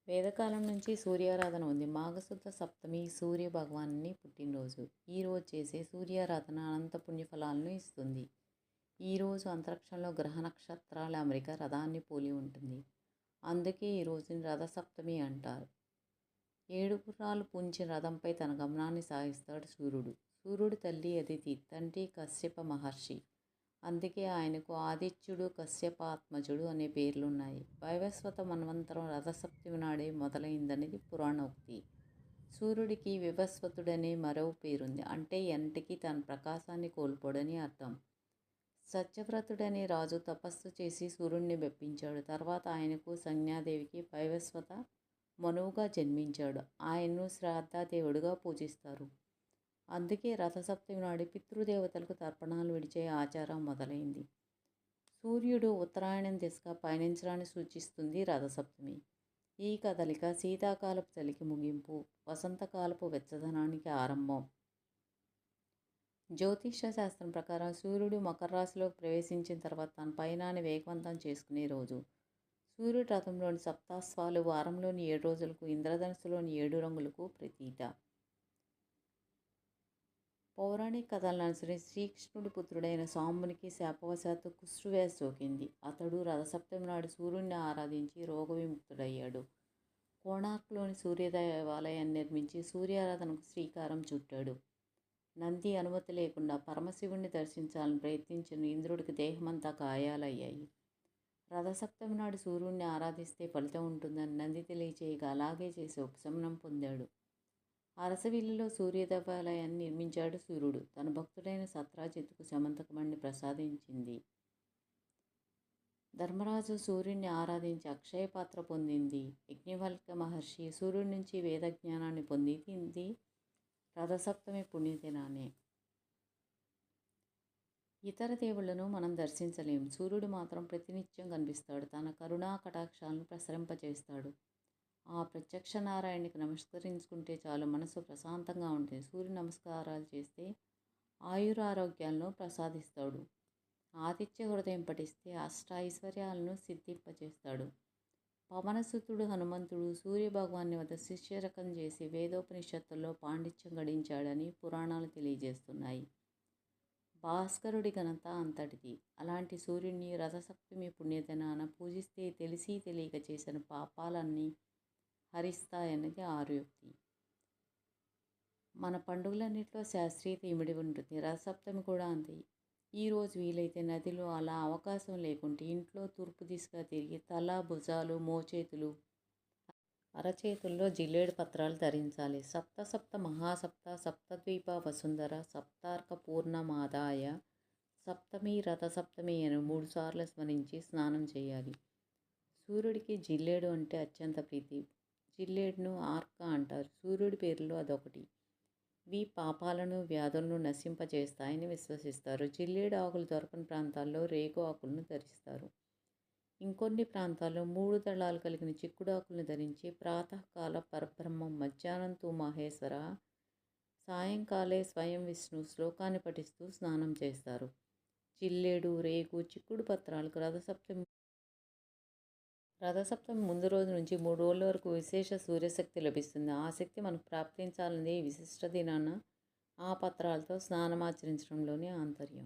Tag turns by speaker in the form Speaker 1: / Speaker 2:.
Speaker 1: వేదకాలం నుంచి సూర్యారాధన ఉంది. మాఘశుద్ధ సప్తమి సూర్య భగవానుని పుట్టినరోజు. ఈరోజు చేసే సూర్యారాధన అనంత పుణ్యఫలాలను ఇస్తుంది. ఈరోజు అంతరిక్షంలో గ్రహ నక్షత్రాల అమరిక రథాన్ని పోలి ఉంటుంది. అందుకే ఈ రోజుని రథసప్తమి అంటారు. 7 గుర్రాలు పూంచిన రథంపై తన గమనాన్ని సాగిస్తాడు సూర్యుడు. సూర్యుడి తల్లి అదితి, తండ్రి కశ్యప మహర్షి. అందుకే ఆయనకు ఆదిత్యుడు, కశ్యపాత్మజుడు అనే పేర్లున్నాయి. వైవస్వత మన్వంతరం రథసప్తమి నాడే మొదలైందనేది పురాణోక్తి. సూర్యుడికి వివస్వతుడనే మరో పేరుంది. అంటే ఎంటికి తన ప్రకాశాన్ని కోల్పోడని అర్థం. సత్యవ్రతుడనే రాజు తపస్సు చేసి సూర్యుడిని మెప్పించాడు. తర్వాత ఆయనకు సంజ్ఞాదేవికి వైవస్వత మనువుగా జన్మించాడు. ఆయన్ను శ్రాద్ధాదేవుడిగా పూజిస్తారు. అందుకే రథసప్తమి నాడు పితృదేవతలకు తర్పణాలు విడిచే ఆచారం మొదలైంది. సూర్యుడు ఉత్తరాయణం దిశగా పయనించడాన్ని సూచిస్తుంది రథసప్తమి. ఈ కదలిక శీతాకాలపు చలికి ముగింపు, వసంతకాలపు వెచ్చదనానికి ఆరంభం. జ్యోతిష్య శాస్త్రం ప్రకారం సూర్యుడు మకర రాశిలోకి ప్రవేశించిన తర్వాత తన పయనాన్ని వేగవంతం చేసుకునే రోజు. సూర్యుడు రథంలోని సప్తాశ్వాలు వారంలోని 7 రోజులకు, ఇంద్రధనుస్సులోని 7 రంగులకు ప్రతీక. పౌరాణిక కథలను అనుసరించి శ్రీకృష్ణుడి పుత్రుడైన సాంబునికి శాపవశాత్తు కుష్ఠవ్యాధి సోకింది. అతడు రథసప్తమి నాడు సూర్యుడిని ఆరాధించి రోగ విముక్తుడయ్యాడు. కోణార్క్లోని సూర్యదేవాలయాన్ని నిర్మించి సూర్యారాధనకు శ్రీకారం చుట్టాడు. నంది అనుమతి లేకుండా పరమశివుణ్ణి దర్శించాలని ప్రయత్నించిన ఇంద్రుడికి దేహమంతా గాయాలయ్యాయి. రథసప్తమి నాడు సూర్యుడిని ఆరాధిస్తే ఫలితం ఉంటుందని నంది తెలియచేయగా అలాగే చేసి ఉపశమనం పొందాడు. అరసవిల్లులో సూర్యదేవాలయాన్ని నిర్మించాడు సూర్యుడు. తన భక్తుడైన సత్రాజిత్తుకు శమంతకమణిని ప్రసాదించింది. ధర్మరాజు సూర్యుడిని ఆరాధించి అక్షయ పాత్ర పొందింది. యజ్ఞవల్క్య మహర్షి సూర్యుడి నుంచి వేద జ్ఞానాన్ని పొందింది రథసప్తమి పుణ్యదినానే. ఇతర దేవుళ్లను మనం దర్శించలేం. సూర్యుడు మాత్రం ప్రతినిత్యం కనిపిస్తాడు. తన కరుణా కటాక్షాలను ప్రసరింపచేస్తాడు. ఆ ప్రత్యక్ష నారాయణునికి నమస్కరించుకుంటే చాలు, మనసు ప్రశాంతంగా ఉంటుంది. సూర్య నమస్కారాలు చేస్తే ఆయురారోగ్యాలను ప్రసాదిస్తాడు. ఆదిత్య హృదయం పఠిస్తే అష్టైశ్వర్యాలను సిద్ధింపచేస్తాడు. పవనసుతుడు హనుమంతుడు సూర్య భగవాన్ని వద్ద శిష్యరకం చేసి వేదోపనిషత్తుల్లో పాండిత్యం గడించాడని పురాణాలు తెలియజేస్తున్నాయి. భాస్కరుడి ఘనత అంతటిది. అలాంటి సూర్యుడిని రథసప్తమి పుణ్యదినాన పూజిస్తే తెలిసి తెలియక చేసిన పాపాలన్నీ హరిస్తాయన్నది ఆర్యోక్తి. మన పండుగలన్నింటిలో శాస్త్రీయత ఇమిడి ఉంటుంది. రథసప్తమి కూడా అంతే. ఈరోజు వీలైతే నదిలో, అలా అవకాశం లేకుంటే ఇంట్లో తూర్పు దిశగా తిరిగి తల, భుజాలు, మోచేతులు, అరచేతుల్లో జిల్లేడు పత్రాలు ధరించాలి. సప్త సప్త మహాసప్త సప్తద్వీప వసుంధర సప్తార్క పూర్ణమాదాయ సప్తమి రథసప్తమి అని 3 సార్లు స్మరించి స్నానం చేయాలి. సూర్యుడికి జిల్లేడు అంటే అత్యంత ప్రీతి. జిల్లేడును ఆర్క అంటారు. సూర్యుడి పేర్లలో అదొకటి. ఇవి పాపాలను, వ్యాధులను నశింపజేస్తాయని విశ్వసిస్తారు. జిల్లేడు ఆకులు దొరకని ప్రాంతాల్లో రేగు ఆకులను ధరిస్తారు. ఇంకొన్ని ప్రాంతాల్లో 3 దళాలు కలిగిన చిక్కుడాకులను ధరించి ప్రాతకాల పరబ్రహ్మం, మధ్యాహ్నం తు మహేశ్వర, సాయంకాలే స్వయం విష్ణు శ్లోకాన్ని పఠిస్తూ స్నానం చేస్తారు. జిల్లేడు, రేగు, చిక్కుడు పత్రాలకు రథసప్తమి ముందు రోజు నుంచి 3 రోజుల వరకు విశేష సూర్యశక్తి లభిస్తుంది. ఆ శక్తి మనకు ప్రాప్తించాలనేది ఈ విశిష్ట దినాన ఆ పత్రాలతో స్నానమాచరించడంలోనే ఆంతర్యం.